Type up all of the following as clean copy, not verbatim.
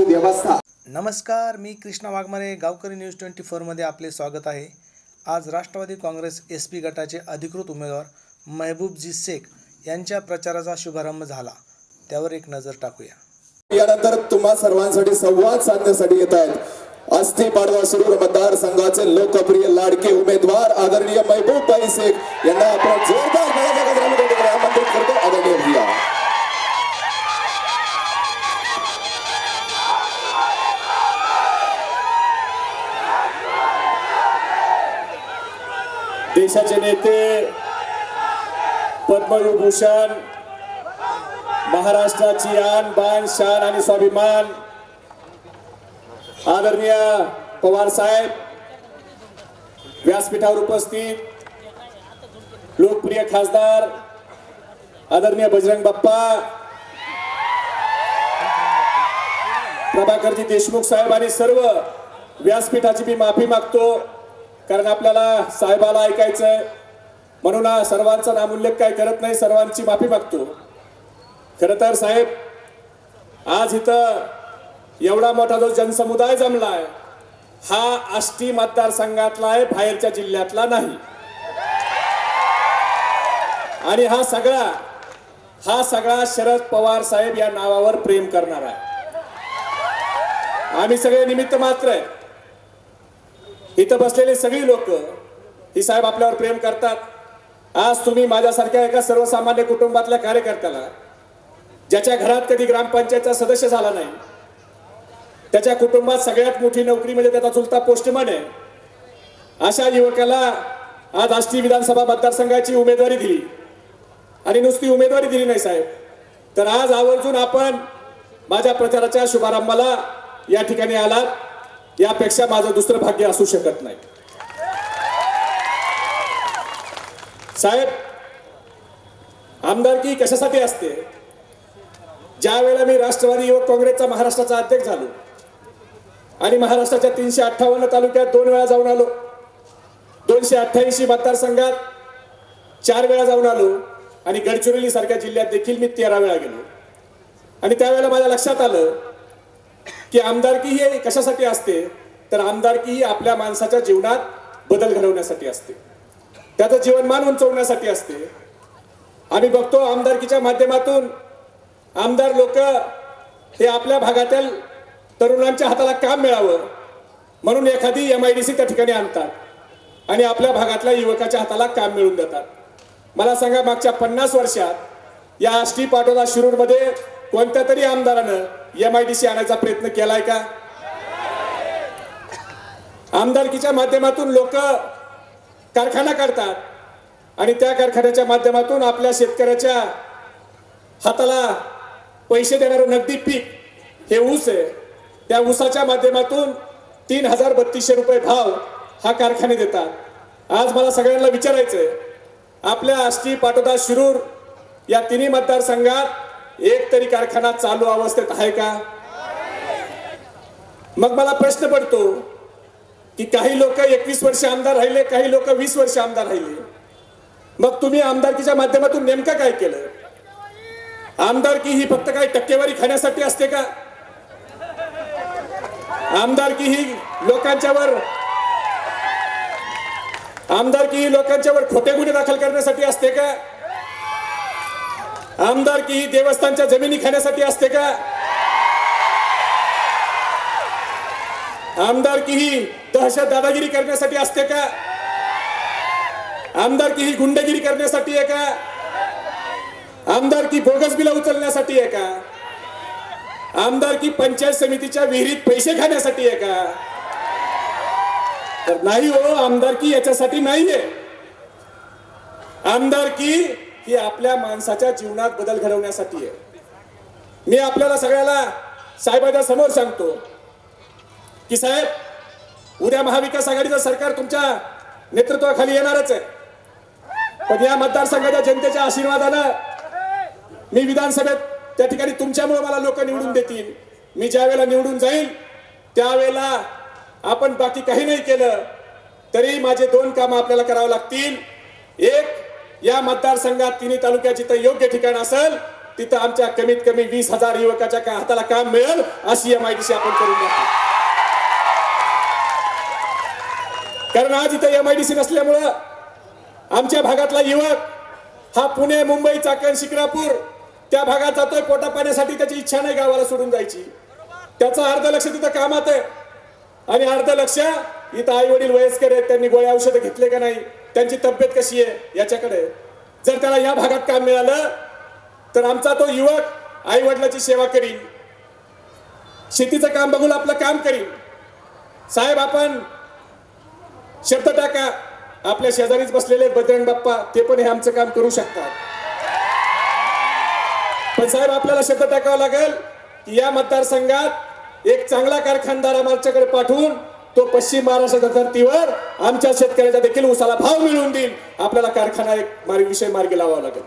सुव्यवस्था। नमस्कार, मी कृष्णा वाघमारे, गावकरी न्यूज 24 मध्ये आपले स्वागत आहे। आज राष्ट्रवादी काँग्रेस SP गटाचे अधिकृत उमेदवार महबूबजी शेख यांच्या प्रचाराचा शुभारंभ झाला, त्यावर एक नजर टाकूया। यानंतर तुम्हा सर्वांसाठी संवाद साधण्यासाठी येत आहेत आष्टी पाडवा शिरूर मतदारसंघाचे लोकप्रिय लाडके उमेदवार आदरणीय महबूबभाई शेख यांना आपण जोरदार गळ्याच्या गजरामध्ये आमंत्रित करतो। आदरणीय भैया, देशाचे नेते, पद्मविभूषण, महाराष्ट्राची आन बान शान आणि स्वाभिमान आदरणीय पवार साहेब, व्यासपीठावर उपस्थित लोकप्रिय खासदार आदरणीय बजरंग बाप्पा, प्रभाकरजी देशमुख साहेब आणि सर्व व्यासपीठाची मी माफी मागतो, कारण आपल्याला साहेबाला ऐकायचंय म्हणून सर्वांचा नामोल्लेख काय करत नाही, सर्वांची माफी मागतो। खरं तर साहेब, आज इथं एवढा मोठा जो जनसमुदाय जमलाय हा आष्टी मतदारसंघातला आहे, बाहेरच्या जिल्ह्यातला नाही। आणि हा सगळा शरद पवार साहेब या नावावर प्रेम करणार आहे। आम्ही सगळे निमित्त मात्र आहे। इथं बसलेले सगळी लोक ही साहेब आपल्यावर प्रेम करतात। आज तुम्ही माझ्यासारख्या एका सर्वसामान्य कुटुंबातल्या कार्यकर्त्याला, ज्याच्या घरात कधी ग्रामपंचायतचा सदस्य झाला नाही, त्याच्या कुटुंबात सगळ्यात मोठी नोकरी म्हणजे त्याचा चुलता पोस्टमन आहे, अशा युवकाला आज आष्टी विधानसभा मतदारसंघाची उमेदवारी दिली। आणि नुसती उमेदवारी दिली नाही साहेब, तर आज आवर्जून आपण माझ्या प्रचाराच्या शुभारंभाला या ठिकाणी आलात, यापेक्षा माझं दुसरं भाग्य असू शकत नाही। साहेब, आमदारकी कशासाठी असते? ज्या वेळेला मी राष्ट्रवादी युवक काँग्रेसचा महाराष्ट्राचा अध्यक्ष झालो आणि महाराष्ट्राच्या 358 तालुक्यात 2 वेळा जाऊन आलो, 288 मतदारसंघात 4 वेळा जाऊन आलो आणि गडचिरोली सारख्या जिल्ह्यात देखील मी 13 वेळा गेलो। आणि त्यावेळेला माझ्या लक्षात आलं की आमदारकी ही कशासाठी असते, तर आमदारकी ही आपल्या माणसाच्या जीवनात बदल घडवण्यासाठी असते, त्याचं जीवनमान उंचवण्यासाठी असते। आम्ही बघतो आमदारकीच्या माध्यमातून आमदार लोक हे आपल्या भागातील तरुणांच्या हाताला काम मिळावं म्हणून एखादी MIDC त्या ठिकाणी आणतात आणि आपल्या भागातल्या युवकाच्या हाताला काम मिळवून देतात। मला सांगा, मागच्या 50 वर्षात या आष्टी पाटोदा शिरूर मध्ये कोणत्या तरी आमदारानं MIDC आणायचा प्रयत्न केलाय का? आमदारकीच्या माध्यमातून लोक कारखाना काढतात आणि त्या कारखान्याच्या माध्यमातून आपल्या शेतकऱ्याच्या हाताला पैसे देणारं नगदी पीक हे ऊस आहे, त्या ऊसाच्या माध्यमातून 3032 रुपये भाव हा कारखाने देतात। आज मला सगळ्यांना विचारायचंय, आपल्या आष्टी पाटोदा शिरूर या तिन्ही मतदारसंघात एक तरी कारखाना चालू अवस्थेत आहे का? मग मला प्रश्न पडतो की काही लोक 21 वर्ष आमदार राहिले, काही लोक 20 वर्ष आमदार राहिले, मग तुम्ही आमदारकीच्या माध्यमातून नेमकं काय केलं? आमदारकी ही फक्त काही टक्केवारी खाण्यासाठी असते का? आमदारकी ही लोकांच्यावर खोटे गुन्हे दाखल करण्यासाठी असते का? आमदारकी ही देवस्थानच्या जमिनी खाण्यासाठी असते का? आमदारकी ही दहशत दादागिरी करण्यासाठी असते का? आमदारकी ही गुंडगिरी करण्यासाठी आहे का? आमदारकी बोगस बिलं उचलण्यासाठी आहे का? आमदारकी पंचायत समितीच्या विहिरीत पैसे खाण्यासाठी आहे का? तर नाही हो, आमदारकी याच्यासाठी नाहीये। आमदारकी ही आपल्या माणसाच्या जीवनात बदल घडवण्यासाठी आहे। मी आपल्याला सगळ्याला साहेबांच्या समोर सांगतो की साहेब, उद्या महाविकास आघाडीचं सरकार तुमच्या नेतृत्वाखाली येणारच आहे, पण या मतदारसंघाच्या जनतेच्या आशीर्वादानं मी विधानसभेत त्या ठिकाणी तुमच्यामुळे मला लोक निवडून देतील। मी ज्या वेळेला निवडून जाईल त्यावेळेला आपण बाकी काही नाही केलं तरी माझे 2 कामं आपल्याला करावं लागतील। एक, या मतदारसंघात तिन्ही तालुक्यात जिथे योग्य ठिकाण असेल तिथं आमच्या कमीत कमी 20,000 युवकाच्या हाताला काम मिळेल अशी MIDC आपण करून दाखवू. कारण आज इथं MIDC नसल्यामुळं आमच्या भागातला युवक हा पुणे, मुंबई, चाकण, शिक्रापूर त्या भागात जातोय पोटा पाण्यासाठी. त्याची इच्छा नाही गावाला सोडून जायची. त्याचं अर्ध लक्ष तिथं कामात आहे आणि अर्ध लक्ष इथं आई वडील वयस्कर आहेत, त्यांनी गोळ्या औषधं घेतले का नाही, त्यांची तब्येत कशी आहे याच्याकडे. जर त्याला या भागात काम मिळालं तर आमचा तो युवक आई वडिलाची सेवा करील, शेतीचं काम बघून आपलं काम करील. साहेब आपण शब्द टाका, आपल्या शेजारीच बसलेले बजरंग बाप्पा ते पण हे आमचं काम करू शकतात. पण साहेब आपल्याला शब्द टाकावा लागेल की या मतदारसंघात एक चांगला कारखानदार आमच्याकडे पाठवून तो पश्चिम महाराष्ट्राच्या धर्तीवर आमच्या शेतकऱ्याचा देखील उसाला भाव मिळवून देईल. आपल्याला कारखाना एक विषय मार्गी लावावा लागेल.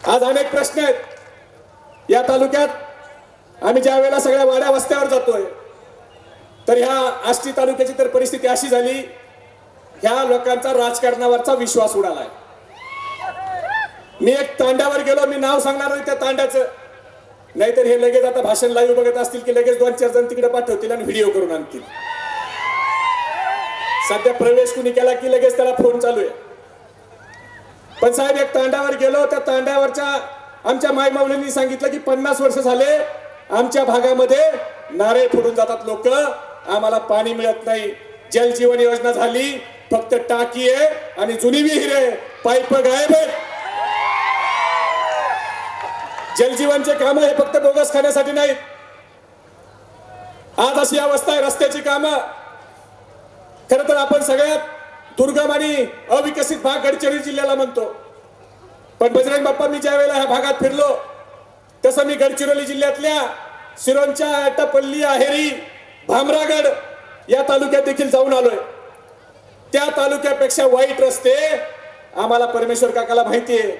आज अनेक प्रश्न आहेत या तालुक्यात. आम्ही ज्या वेळेला सगळ्या वाड्या वस्त्यावर जातोय तर ह्या आष्टी तालुक्याची तर परिस्थिती अशी झाली, ह्या लोकांचा राजकारणावरचा विश्वास उडालाय. मी एक तांड्यावर गेलो, मी नाव सांगणार नाही त्या तांड्याचं, नाहीतर हे लगेच आता भाषण लाईव्ह बघत असतील की लगेच 2-4 जण तिकडे पाठवतील आणि व्हिडिओ करून आणतील. सध्या प्रवेश कुणी केला की लगेच त्याला फोन चालू आहे. पण साहेब एक तांड्यावर गेलो, त्या तांड्यावरच्या आमच्या मायमाऊलींनी सांगितलं की 50 वर्ष झाले आमच्या भागामध्ये नारळ फोडून जातात लोक, आम्हाला पाणी मिळत नाही. जलजीवन योजना झाली, फक्त टाकी आहे आणि जुनी विहीर आहे, पाईप गायब आहे. जलजीवनचे काम हे फक्त बोगस खाण्यासाठी नाहीत. आज अशी अवस्था आहे रस्त्याची कामं. खरं तर आपण सगळ्यात दुर्गम आणि अविकसित भाग गडचिरोली जिल्ह्याला म्हणतो, पण बजरंग बाप्पा मी ज्या वेळेला ह्या भागात फिरलो तसं मी गडचिरोली जिल्ह्यातल्या सिरोंचा, अट्टापल्ली, अहेरी, भामरागड या तालुक्यात देखील जाऊन आलोय. त्या तालुक्यापेक्षा वाईट रस्ते आम्हाला परमेश्वर काकाला माहिती आहे,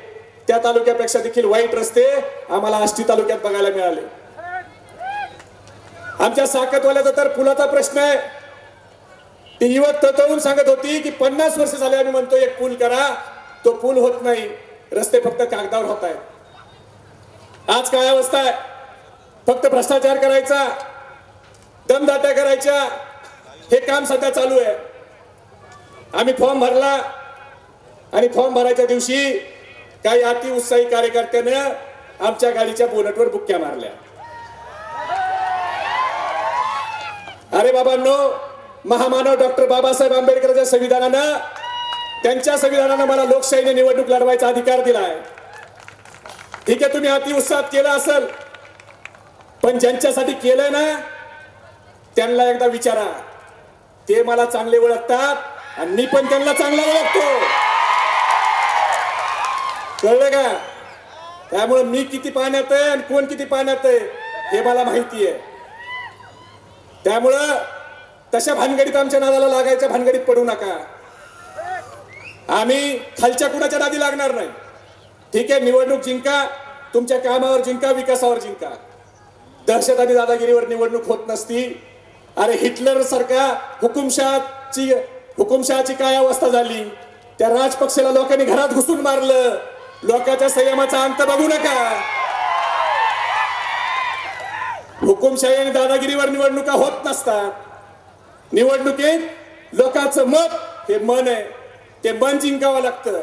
त्या तालुक्यापेक्षा देखील वाईट रस्ते आम्हाला आष्टी तालुक्यात बघायला मिळाले. आमच्या साकतवाल्याचा तर पुलाचा प्रश्न आहे. ती युवक तळतळून सांगत होती की 50 वर्ष झाले आम्ही म्हणतो एक पूल करा, तो पूल होत नाही, रस्ते फक्त कागदावर होत आहेत. आज काय अवस्था आहे, फक्त भ्रष्टाचार करायचा, दमदाट्या करायच्या, हे काम सध्या चालू आहे. आम्ही फॉर्म भरला आणि फॉर्म भरायच्या दिवशी काही अतिउत्साही कार्यकर्त्यानं आमच्या गाडीच्या बोनटवर बुक्क्या मारल्या. अरे बाबांनो, महामानव डॉक्टर बाबासाहेब आंबेडकरच्या संविधानानं, त्यांच्या संविधानानं मला लोकशाहीने निवडणूक लढवायचा अधिकार दिलाय. ठीक आहे, तुम्ही अतिउत्साहात केलं असेल, पण ज्यांच्यासाठी केलंय ना त्यांना एकदा विचारा. ते मला चांगले ओळखतात आणि मी पण त्यांना चांगला ओळखतो, कळलं का? त्यामुळे मी किती पाण्यात आहे आणि कोण किती पाण्यात आहे हे मला माहिती आहे. त्यामुळं तशा भानगडीत आमच्या नादाला लागायच्या भानगडीत पडू नका. आम्ही खालच्या कुणाच्या नादी लागणार नाही. ठीक आहे, निवडणूक जिंका, तुमच्या कामावर जिंका, विकासावर जिंका. दहशत आणि दादागिरीवर निवडणूक होत नसती. अरे हिटलर सारखा हुकुमशहाची काय अवस्था झाली, त्या राजपक्षाला लोकांनी घरात घुसून मारलं. लोकांच्या संयमाचा अंत बघू नका. हुकुमशाही आणि दादागिरीवर निवडणुका होत नसतात. निवडणुकीत लोकांचं मत हे मन आहे, ते मन जिंकावं लागतं.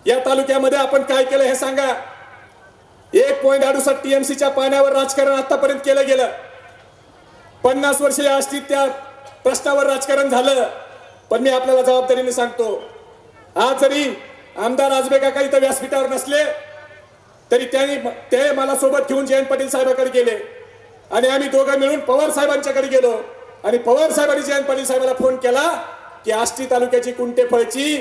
या तालुक्यामध्ये आपण काय केलं हे सांगा. 1.68 TMCच्या पाण्यावर राजकारण आतापर्यंत केलं गेलं. 50 वर्ष या आष्टीत त्या प्रश्नावर राजकारण झालं. पण मी आपल्याला जबाबदारीने सांगतो, आज जरी आमदार आजबे काका इथं व्यासपीठावर नसले तरी ते मला सोबत घेऊन जयंत पाटील साहेबांकडे गेले आणि आम्ही दोघं मिळून पवार साहेबांच्याकडे गेलो आणि पवार साहेबांनी जयंत पाटील साहेबांना फोन केला की आष्टी तालुक्याची कुंटेफळची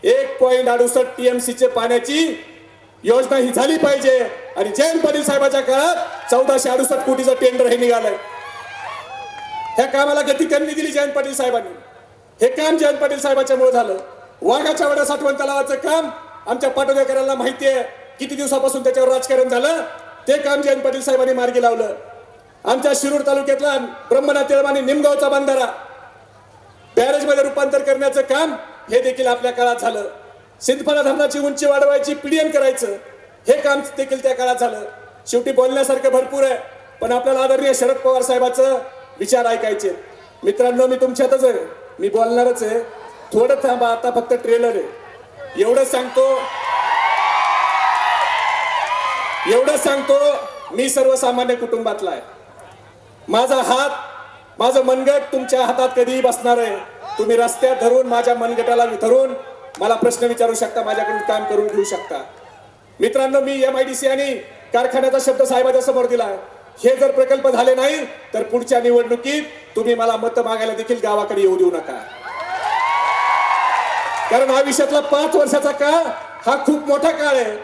1.68 TMCचे पाण्याची योजना ही झाली पाहिजे. आणि जयंत पाटील साहेबांच्या काळात 1468 कोटीचं टेंडर हे निघालंय. ह्या कामाला गती त्यांनी दिली जयंत पाटील साहेबांनी. हे काम जयंत पाटील साहेबांच्यामुळे झालं. वाघाच्या वड्या साठवण तलावाचं काम आमच्या पाटोदेकरांना माहिती आहे, किती दिवसापासून त्याच्यावर राजकारण झालं. ते काम जयंत पाटील साहेबांनी मार्गी लावलं. आमच्या शिरूर तालुक्यातला ब्रह्मनाथ तेळमाने निमगावचा बंधारा बॅरेजमध्ये रूपांतर करण्याचं काम हे देखील आपल्या काळात झालं. सिंदफणा धरणाची उंची वाढवायची, PDN करायचं, हे काम देखील त्या काळात झालं. शेवटी बोलण्यासारखं भरपूर आहे, पण आपल्याला आदरणीय शरद पवार साहेबांचं विचार ऐकायचे. मित्रांनो, मी तुमच्यातच आहे, मी बोलणारच आहे. थोडं थांबा, आता फक्त ट्रेलर आहे. एवढं सांगतो, मी सर्वसामान्य कुटुंबातला आहे. माझं मनगट तुमच्या हातात कधीही बसणार आहे. तुम्ही रस्त्यात धरून, माझ्या मनगटाला धरून मला प्रश्न विचारू शकता, माझ्याकडून काम करून घेऊ शकता. मित्रांनो, मी MIDC आणि कारखान्याचा शब्द साहेबांच्या समोर दिला. हे जर प्रकल्प झाले नाही तर पुढच्या निवडणुकीत तुम्ही मला मत मागायला देखील गावाकडे येऊ देऊ नका. कारण आयुष्यातला 5 वर्षाचा काळ हा खूप मोठा काळ आहे.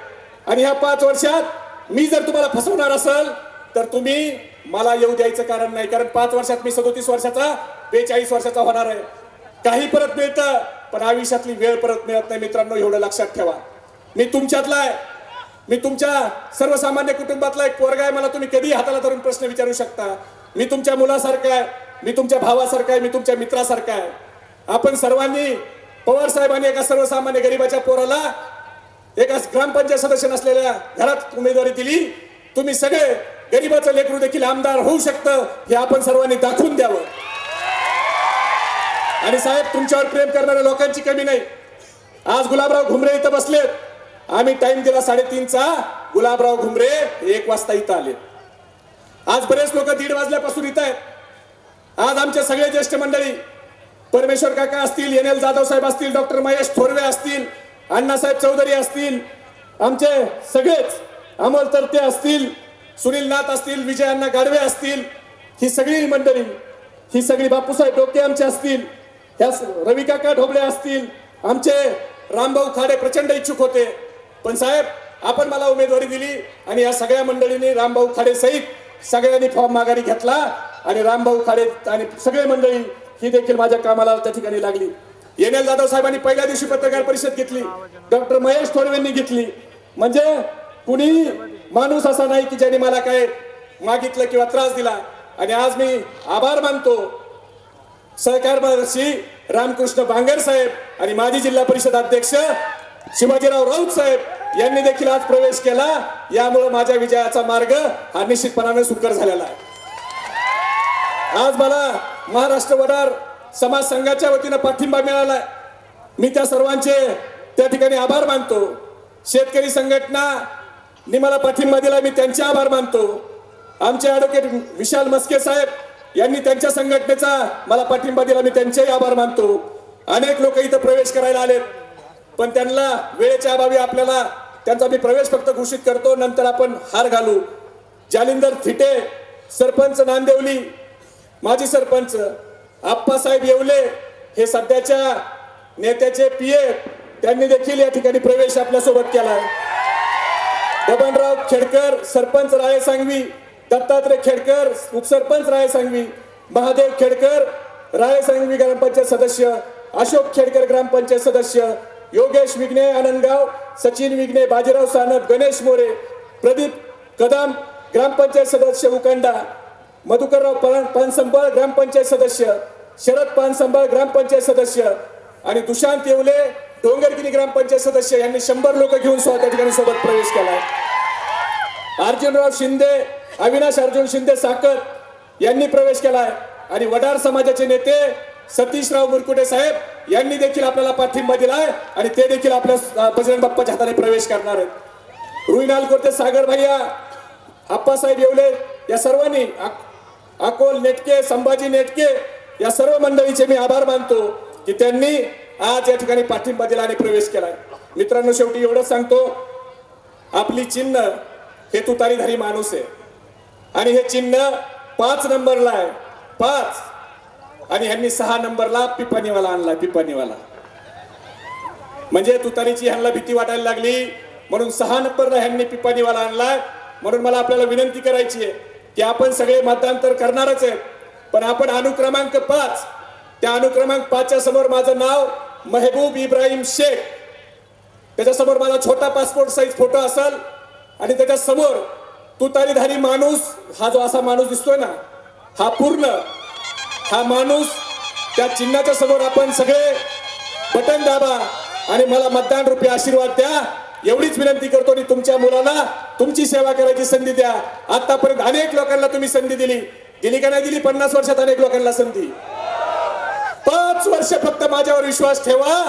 आणि ह्या 5 वर्षात मी जर तुम्हाला फसवणार असेल तर तुम्ही मला येऊ द्यायचं कारण नाही. कारण 5 वर्षात मी 37 वर्षाचा 42 वर्षाचा होणार आहे. काही परत मिळतं, पण आयुष्यातली वेळ परत मिळत नाही. मित्रांनो, एवढं लक्षात ठेवा. मी तुमच्यातला आहे, मी तुमच्या सर्वसामान्य कुटुंबातला एक पोरगा आहे. मला तुम्ही कधी हाताला धरून प्रश्न विचारू शकता. मी तुमच्या मुलासारखा आहे, मी तुमच्या भावासारखा आहे, मी तुमच्या मित्रासारखा आहे. आपण सर्वांनी, पवार साहेबांनी एका सर्वसामान्य गरीबाच्या पोराला एका ग्रामपंचायत सदस्य नसलेल्या घरात उमेदवारी दिली. तुम्ही सगळे गरीबाचं लेकरू देखील आमदार होऊ शकतं, हे आपण सर्वांनी दाखवून द्यावं. आणि साहेब, तुमच्यावर प्रेम करणाऱ्या लोकांची कमी नाही. आज गुलाबराव घुमरे इथं बसलेत. आम्ही टाइम दिला 3:30चा, गुलाबराव घुमरे 1 वाजता इथं आले. आज बरेच लोक 1:30 वाजल्यापासून इथं आहेत. आज आमचे सगळे ज्येष्ठ मंडळी, परमेश्वर काका असतील, NL जाधव साहेब असतील, डॉक्टर महेश थोरवे असतील, अण्णासाहेब चौधरी असतील, आमचे सगळेच अमोल तरते असतील, सुनील नाथ असतील, विजय अण्णा गाडवे असतील, ही सगळी मंडळी, ही सगळी बापूसाहेब डोके आमचे असतील, ह्या रवी काका ढोबळे असतील, आमचे रामभाऊ खाडे प्रचंड इच्छुक होते. पण साहेब, आपण मला उमेदवारी दिली आणि या सगळ्या मंडळींनी रामभाऊ खाडे सहित सगळ्यांनी फॉर्म माघारी घेतला. आणि रामभाऊ खाडे आणि सगळे मंडळी ही देखील माझ्या कामाला त्या ठिकाणी लागली. NL जाधव साहेबांनी पहिल्या दिवशी पत्रकार परिषद घेतली, डॉक्टर महेश थोरवेंनी घेतली. म्हणजे कुणी माणूस असा नाही की ज्यांनी मला काय मागितलं किंवा त्रास दिला. आणि आज मी आभार मानतो सहकारमंत्री रामकृष्ण बांगर साहेब आणि माजी जिल्हा परिषद अध्यक्ष शिवाजीराव राऊत साहेब यांनी देखील आज प्रवेश केला. यामुळे माझ्या विजयाचा मार्ग हा निश्चितपणाने सुकर झालेला आहे. आज मला महाराष्ट्र वडार समाज संघाच्या वतीनं पाठिंबा मिळालाय. मी त्या सर्वांचे त्या ठिकाणी आभार मानतो. शेतकरी संघटनांनी मला पाठिंबा दिला, मी त्यांचे आभार मानतो. आमचे ॲडव्होकेट विशाल मस्के साहेब यांनी त्यांच्या संघटनेचा मला पाठिंबा दिला, मी त्यांचेही आभार मानतो. अनेक लोक इथं प्रवेश करायला आलेत, पण त्यांना वेळेच्या अभावी आपल्याला त्यांचा मी प्रवेश फक्त घोषित करतो, नंतर आपण हार घालू. जालिंदर थिटे सरपंच नांदेवली, माजी सरपंच आप्पासाहेब येवले हे सध्याच्या नेत्याचे PA, त्यांनी देखील या ठिकाणी प्रवेश आपल्या सोबत केलाय. बबनराव खेडकर सरपंच राळे सांगवी, दत्तात्रय खेडकर उपसरपंच राळे सांगवी, महादेव खेडकर राळे सांगवी ग्रामपंचायत सदस्य, अशोक खेडकर ग्रामपंचायत सदस्य, योगेश विघ्ने आनंदगाव, सचिन विघ्ने, बाजीराव सानप, गणेश मोरे, प्रदीप कदम ग्रामपंचायत सदस्य उकंडा, मधुकरराव पानसंबळ ग्रामपंचायत सदस्य, शरद पानसंबळ ग्रामपंचायत सदस्य आणि दुशांत येवले डोंगरगिरी ग्रामपंचायत सदस्य यांनी 100 लोक घेऊन त्या ठिकाणी सोबत प्रवेश केलाय. अर्जुनराव शिंदे, अविनाश अर्जुन शिंदे साकत यांनी प्रवेश केलाय. आणि वडार समाजाचे नेते सतीशराव मुरकुटे साहेब यांनी देखील आपल्याला पाठिंबा दिलाय आणि ते देखील आपल्या बजरंग बाप्पाच्या हाताने प्रवेश करणार आहेत. रुईनाल कोरते, सागर भैया, आप्पासाहेब येवले या सर्वांनी, अकोल नेटके, संभाजी नेटके या सर्व मंडळीचे मी आभार मानतो की त्यांनी आज या ठिकाणी पाठिंबा दिला आणि प्रवेश केलाय. मित्रांनो, शेवटी एवढंच सांगतो, आपली चिन्ह हे तुतारीधारी माणूस आहे आणि हे चिन्ह 5 नंबरला आहे, 5. आणि ह्यांनी 6 नंबरला पिपाणीवाला आणला. पिपाणीवाला म्हणजे तुतारीची ह्यांना भीती वाटायला लागली म्हणून 6 नंबरला ह्यांनी पिपाणीवाला आणलाय. म्हणून मला आपल्याला विनंती करायची आहे की आपण सगळे मतदान तर करणारच आहेत, पण आपण अनुक्रमांक 5, त्या अनुक्रमांक 5च्या समोर माझं नाव महबूब इब्राहिम शेख, त्याच्यासमोर माझा छोटा पासपोर्ट साईज फोटो असेल आणि त्याच्या समोर तुतारीधारी माणूस हा जो असा माणूस दिसतोय ना, हा पूर्ण हा माणूस, त्या चिन्हाच्या समोर आपण सगळे बटन दाबा आणि मला मतदान रूपी आशीर्वाद द्या. एवढीच विनंती करतो आणि तुमच्या मुलाला तुमची सेवा करायची संधी द्या. आतापर्यंत अनेक लोकांना तुम्ही संधी दिली का नाही दिली? 50 वर्षात अनेक लोकांना संधी. 5 वर्ष फक्त माझ्यावर विश्वास ठेवा.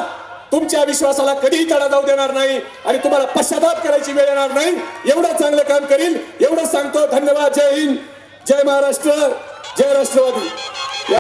तुमच्या विश्वासाला कधीही तडा जाऊ देणार नाही आणि तुम्हाला पश्चाताप करायची वेळ येणार नाही. एवढं चांगलं काम करील एवढं सांगतो. धन्यवाद. जय हिंद, जय महाराष्ट्र, जय राष्ट्रवादी.